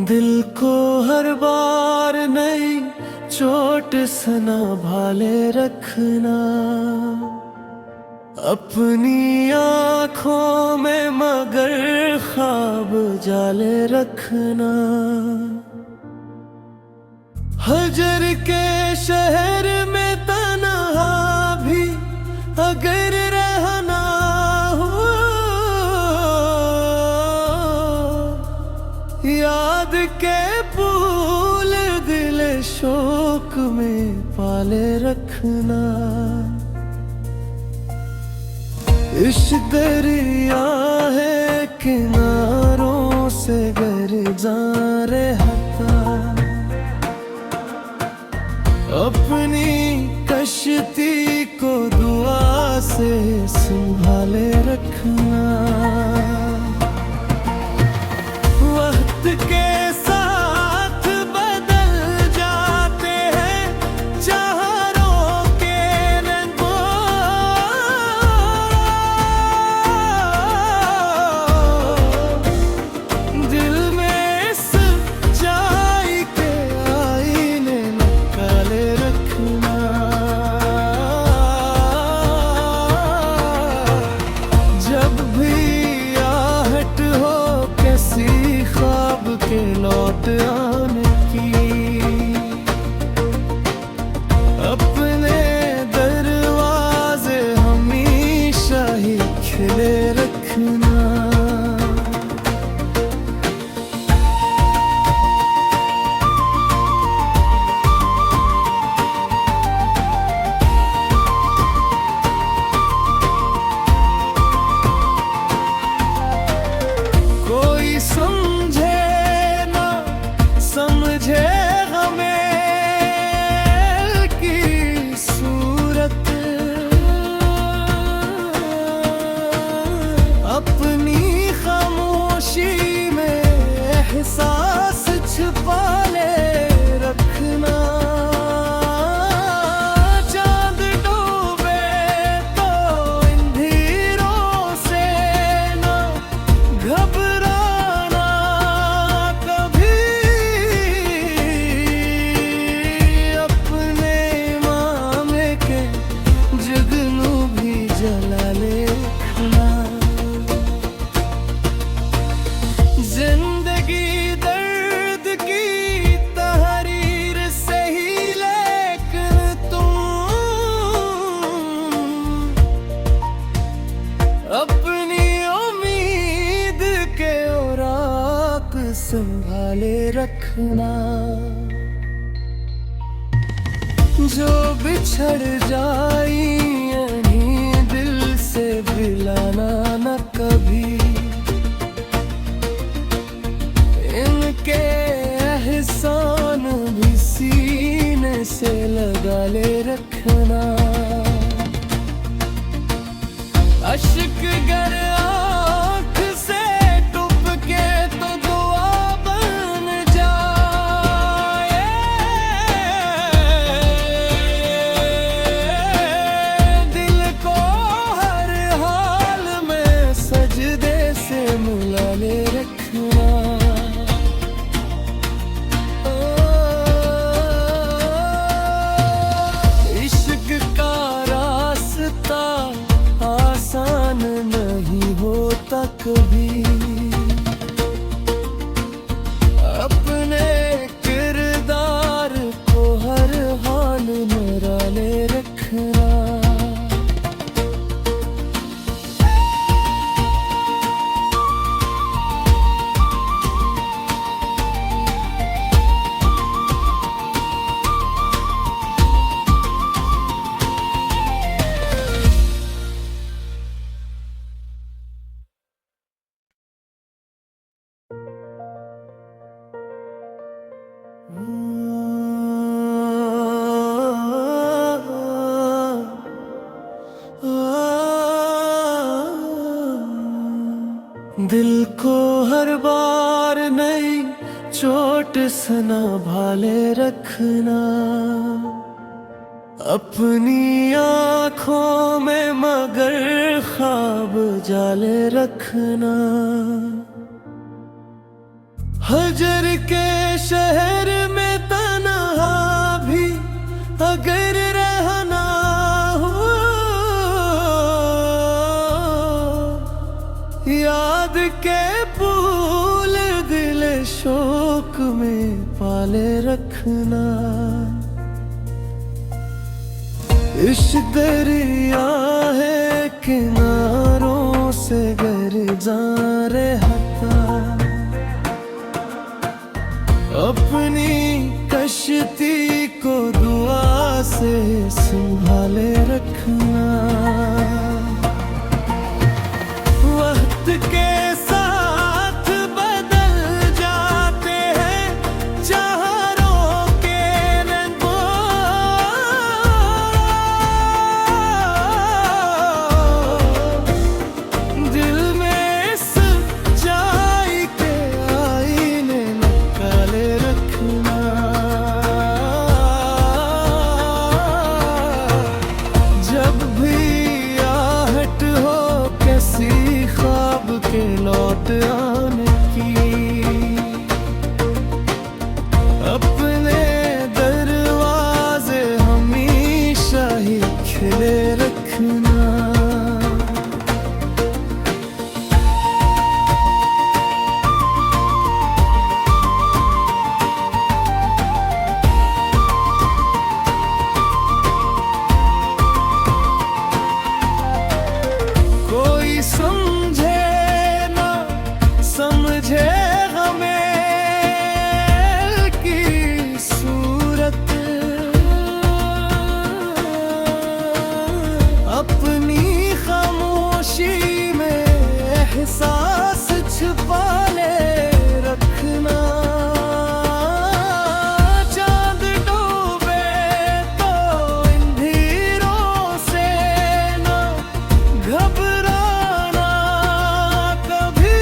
दिल को हर बार नई चोट संभाले रखना, अपनी आँखों में मगर ख्वाब जाले रखना। हजर के शहर में तन्हा भी अगर रहना हो, याद के फूल दिल शोक में पाले रखना। इश्क दरिया है किनारों से गुज़ार रहता, अपनी कश्ती को दुआ से संभाले रखना। वक्त के साथ बदल जाते हैं चारों के रंगों, दिल में सच्चाई के आईने निकाले रखना। जब भी आहट हो किसी ख्वाब के लौट आने की, अपने दरवाजे हमेशा ही खिले रखना। कोई समझे ना समझे हमें की सूरत, अपनी खामोशी में एहसास छुपा ले रखना। चांद डूबे तो अंधेरों से ना घबराना कभी, अपने मामे के जुगनू भी जला ले रखना। जिंदगी दर्द की तहरीर से ही, लेकिन तुम अपनी उम्मीद के औराक संभाले रखना। जो बिछड़ जाई यहीं दिल से मिलाना न कभी, इनके एहसान भी सीने से लगा ले रखना। अश्क गर आँख से टपके तो दुआ बन जाए, दिल को हर हाल में सजदे से मिला ले रखना। इश्क का रास्ता आसान नहीं होता कभी, अपने किरदार को हर हाल में डाले रखना। दिल को हर बार नई चोट संभाले रखना, अपनी आँखों में मगर ख्वाब जाले रखना। हजर के शहर में तन्हा भी अगर रहना हो, याद के फूल दिल शोक में पाले रखना। इश्क दरिया है किनारों से गुजर रहता, अपनी कश्ती को दुआ से संभाले रखना। वक्त के साथ बदल जाते हैं चारों के रंगों, दिल में सच्चाई के आईने निकाले रखना। जब भी आहट हो किसी ख्वाब के लौट आने की, अपने दरवाजे हमेशा ही खिले रखना। कोई समझे ना समझे हमें की सूरत, अपनी खामोशी में एहसास छुपा ले रखना। चांद डूबे तो अंधेरों से ना घबराना कभी,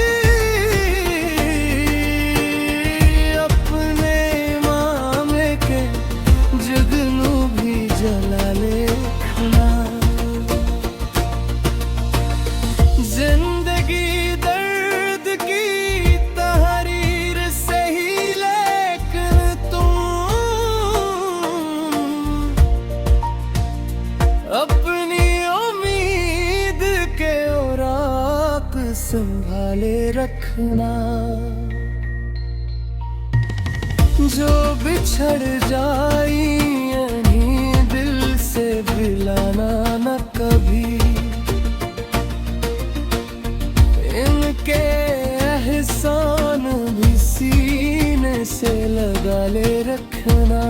अपने मामे के जुगनू भी जला ले रखना। जिंदगी दर्द की तहरीर से ही, लेकिन तुम अपनी उम्मीद के औराक संभाले रखना। जो बिछड़ जाई यहीं दिल से मिलाना न कभी, इनके एहसान भी सीने से लगा ले रखना।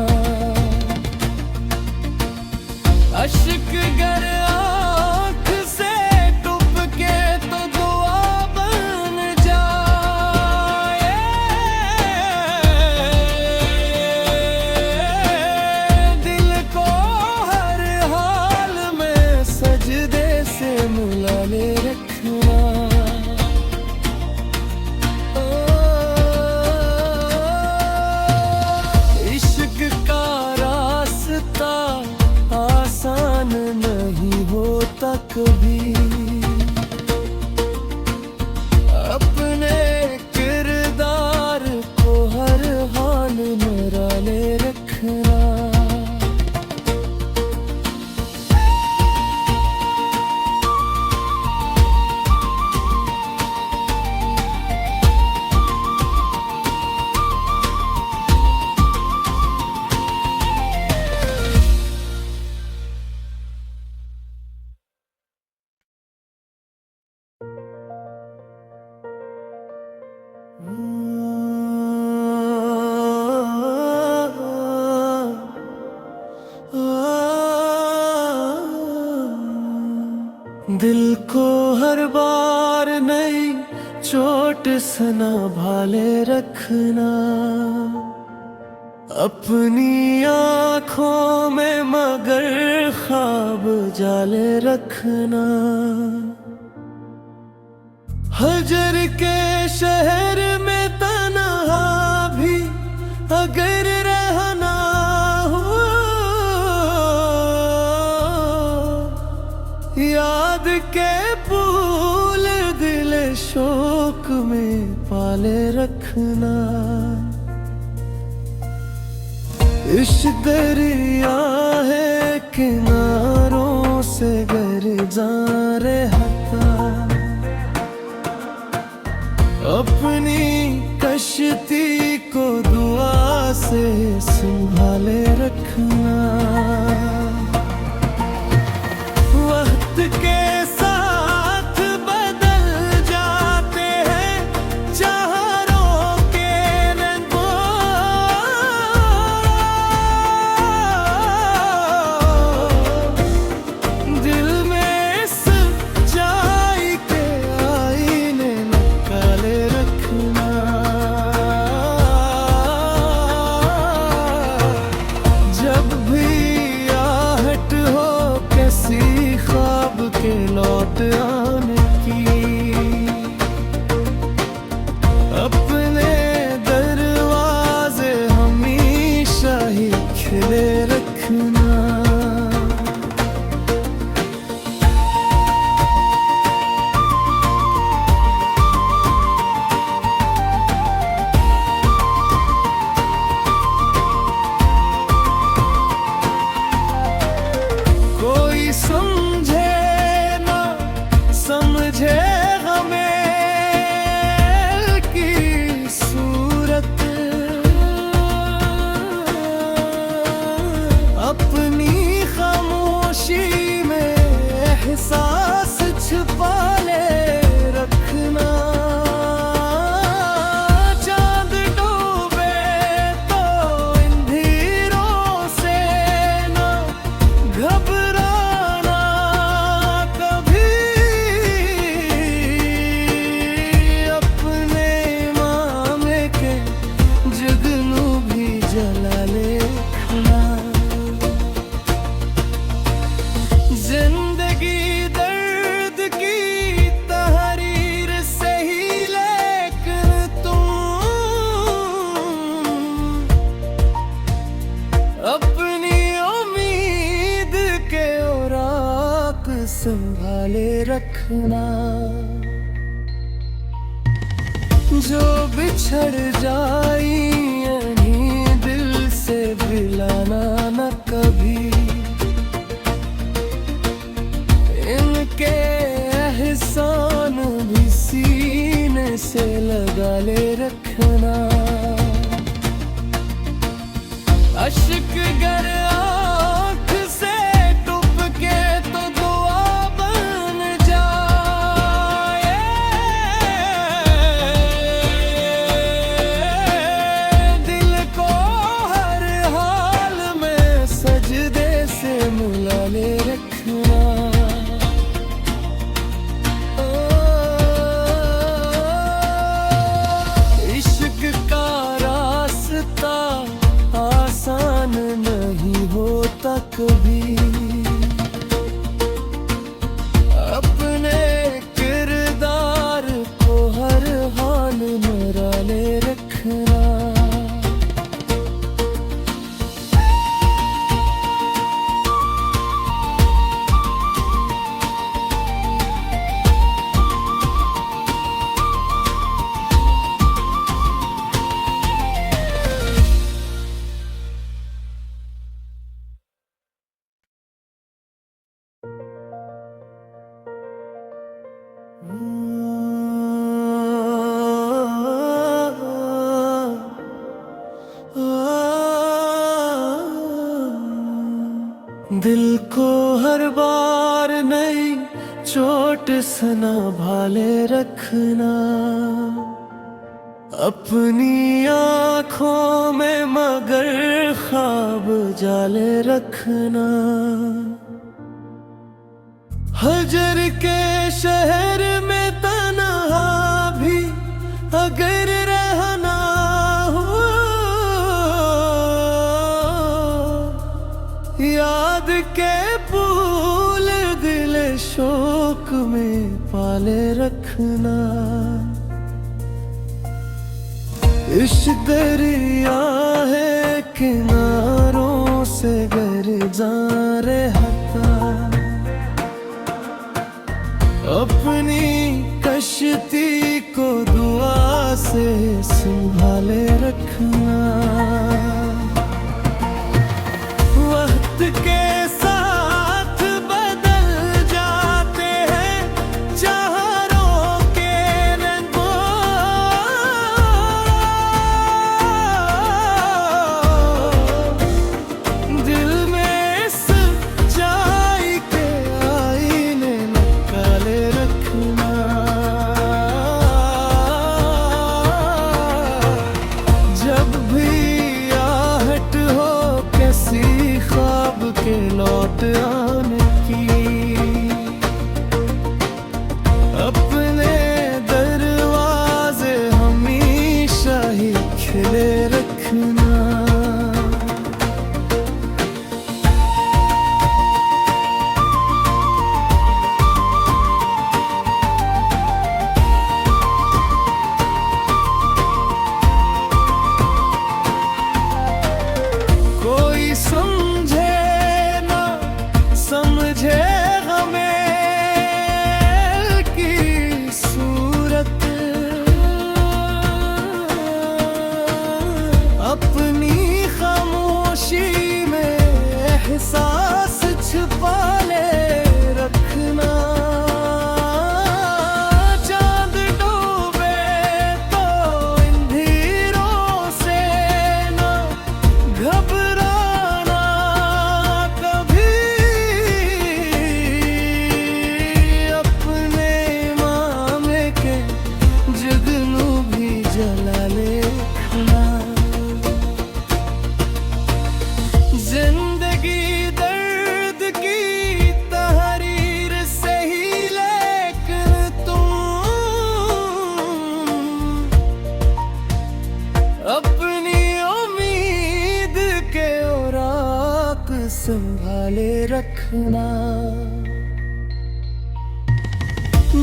अश्क गर आँख से टपके तो दुआ बन जाए, दिल को हर हाल में सजदे से मिला ले रखना। इश्क का रास्ता आसान नहीं होता कभी, अपने किरदार को हर हाल में डाले रखना। दिल को हर बार नई चोट संभाले रखना, अपनी आँखों में मगर ख्वाब जाले रखना। हजर के शहर में तन्हा भी अगर रहना हो, संभाले रखना। इश्क दरिया है किनारों से गरजा रहता, अपनी कश्ती को दुआ से संभाले रखना। वक्त के साथ बदल जाते हैं चारों के रंगों, दिल में सच्चाई के आईने निकाले रखना। जब भी आहट हो किसी ख्वाब के लौट आने की, अपने दरवाजे हमेशा ही खिले रखना। कोई समझे ना समझे हमें की सूरत, अपनी खामोशी में एहसास छुपा ले रखना। चांद डूबे तो अंधेरों से ना घबराना कभी, अपने मामे के जुगनू भी जला ले रखना। जिंदगी दर्द की तहरीर से ही, लेकिन तुम अपनी उम्मीद के औराक संभाले रखना। जो बिछड़ जाई यहीं दिल से मिलाना न कभी, इनके एहसान भी सीने से लगा ले रखना। अश्क गर आँख से टपके तो दुआ बन जाए, दिल को हर हाल में सजदे से मिला ले रखना। इश्क का रास्ता आसान नहीं होता कभी, अपने किरदार को हर हाल में डाले रखना। दिल को हर बार नई चोट संभाले रखना, अपनी आँखों में मगर ख्वाब जाले रखना। हजर के शहर में तन्हा भी अगर रहना हो, याद के फूल दिल शोक में पाले रखना। इश्क दरिया है किनारों से गरजा रहता, अपनी कश्ती को दुआ से सांस छिपा ले रखना। चांद डूबे तो अंधेरों से ना घबराना कभी। अपने मामे के जुगनू भी जला ले रखना। जिंदगी दर्द की तहरीर से ही, लेकिन तुम अपनी उम्मीद के औराक संभाले रखना।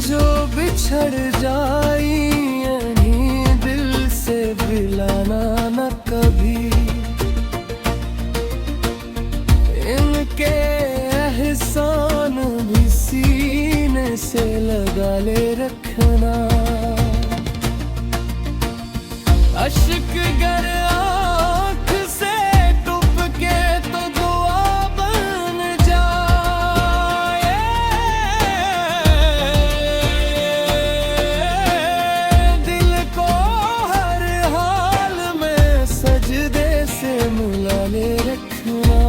जो बिछड़ जाई यहीं दिल से मिलाना न कभी। इनके एहसान भी सीने से लगा ले रखना। अश्क गर आँख से टपके तो दुआ बन जाए। दिल को हर हाल में सजदे से मिला ले रखना।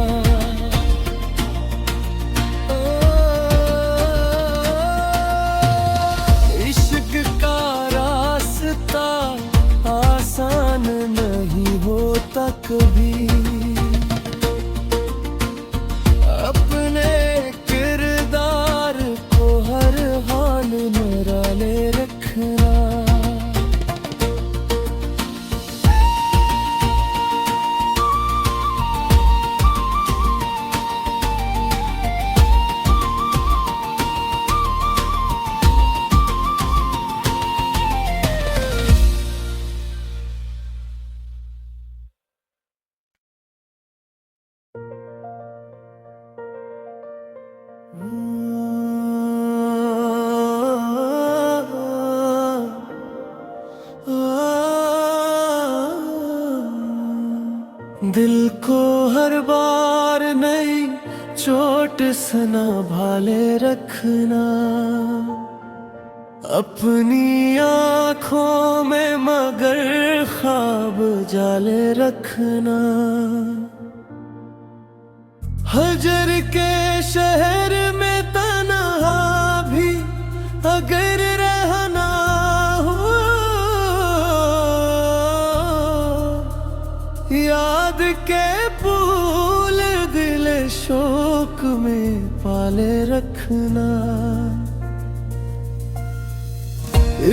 इश्क का रास्ता आसान नहीं होता कभी। अपने किरदार को हर हाल में डाले रखना। दिल को हर बार नई चोट सना भाले रखना। अपनी आँखों में मगर ख्वाब जाले रखना। हजर के शहर में तन्हा भी अगर रहना हो, याद के फूल दिल शोक में पाले रखना।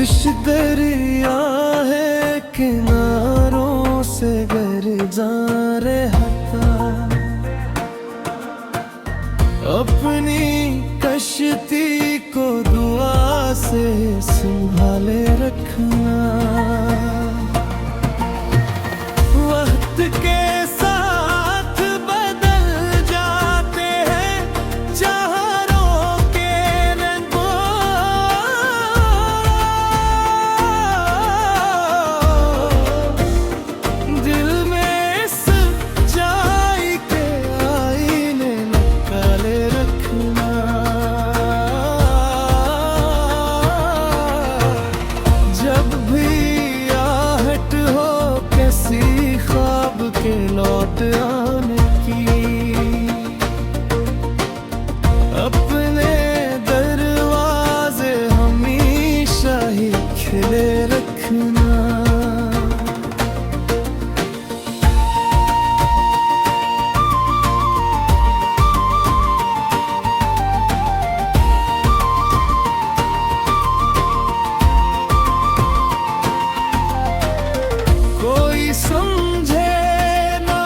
इश्क दरिया है किनारों से गुजर रहता। अपनी कश्ती को दुआ से संभाले रखना। वक्त के साथ बदल जाते हैं चारों के रंगों। दिल में सच्चाई के आईने निकाले रखना। जब भी आहट हो किसी ख्वाब के लौट आने की, अपने दरवाजे हमेशा ही खिले रखना। कोई समझे ना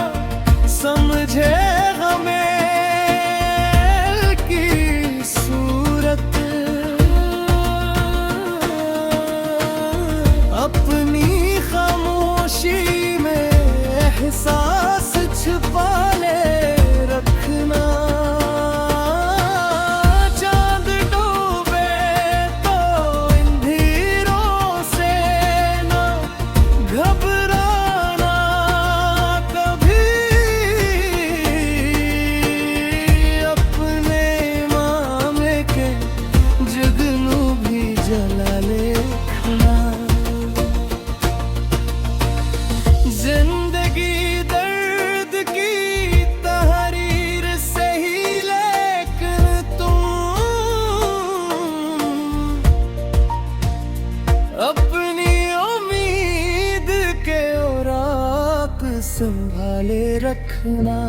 संभाले रखना।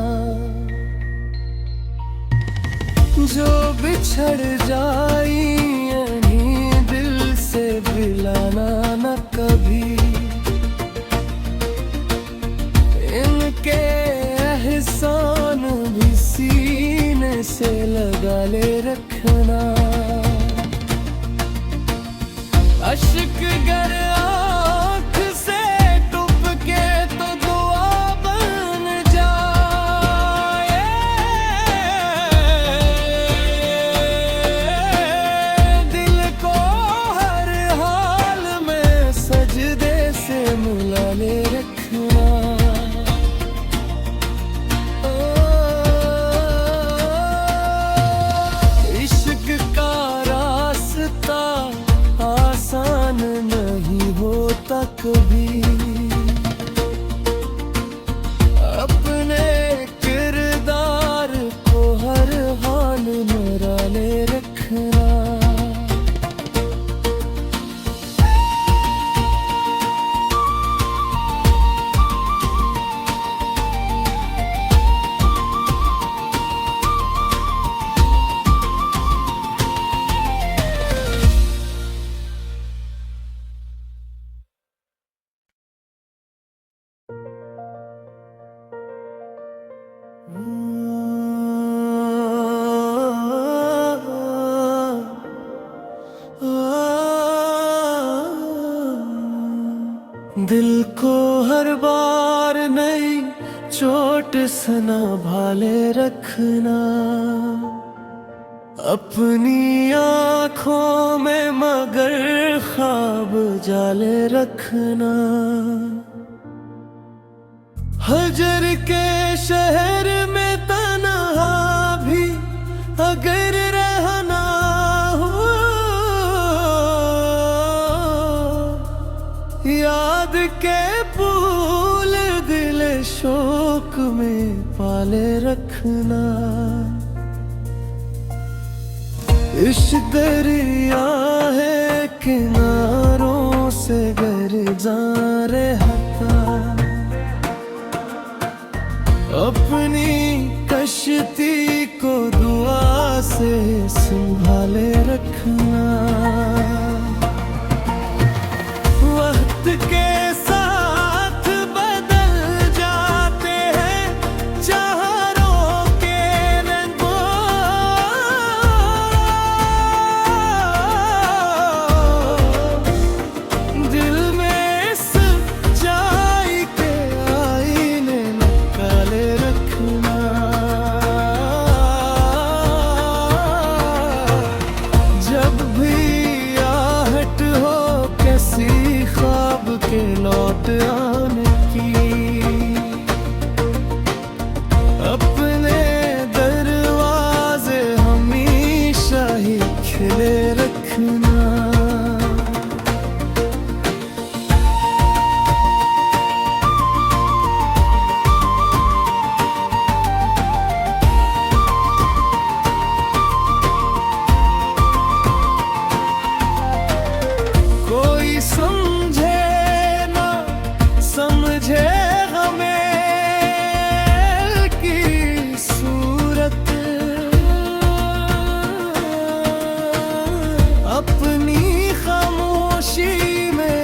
जो बिछड़ जाई यहीं दिल से मिलाना न कभी। इनके एहसान भी सीने से लगा ले रखना। अश्क गर आँख से टपके तो दुआ बन जाए। दिल को हर हाल में सजदे से मिला ले रखना। इश्क का रास्ता आसान नहीं होता कभी। अपने किरदार को हर हाल में डाले रखना। दिल को हर बार नई चोट संभाले रखना। अपनी आँखों में मगर ख्वाब जाले रखना। हजर के शहर में तन्हा भी अगर रहना हो, याद के फूल दिल शोक में पाले रखना। इश्क दरिया है किनारों से गुजर रहता। अपनी कश्ती को दुआ से संभाले रखना। वक्त के साथ बदल जाते हैं चारों के रंगों। दिल में सच्चाई के आईने निकाले रखना। जब भी आहट हो किसी ख्वाब के लौट आने की, अपने दरवाजे हमेशा ही खिले रखना। कोई समझे ना समझे हमें की सूरत। अपनी खामोशी में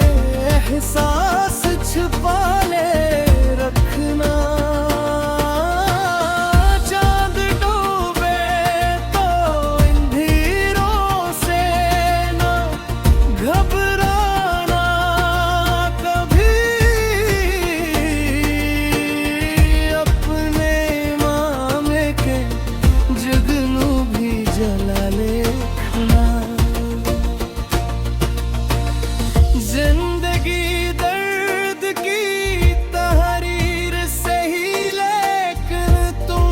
एहसास छुपा ले रखना। चांद डूबे तो अंधेरों से ना घबराना कभी। अपने मामे के जुगनू भी जला ले रखना। जिंदगी दर्द की तहरीर से ही लेकिन तुम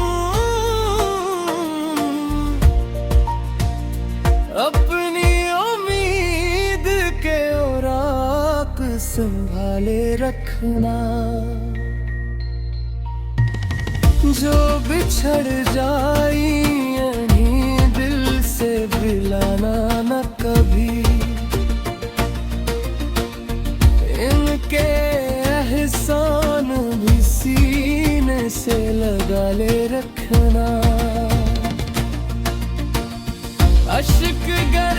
अपनी उम्मीद के औराक संभाले रखना। जो बिछड़ जाई यहीं दिल से मिलाना न कभी। इनके एहसान भी सी से लगा ले रखना। अश्क गर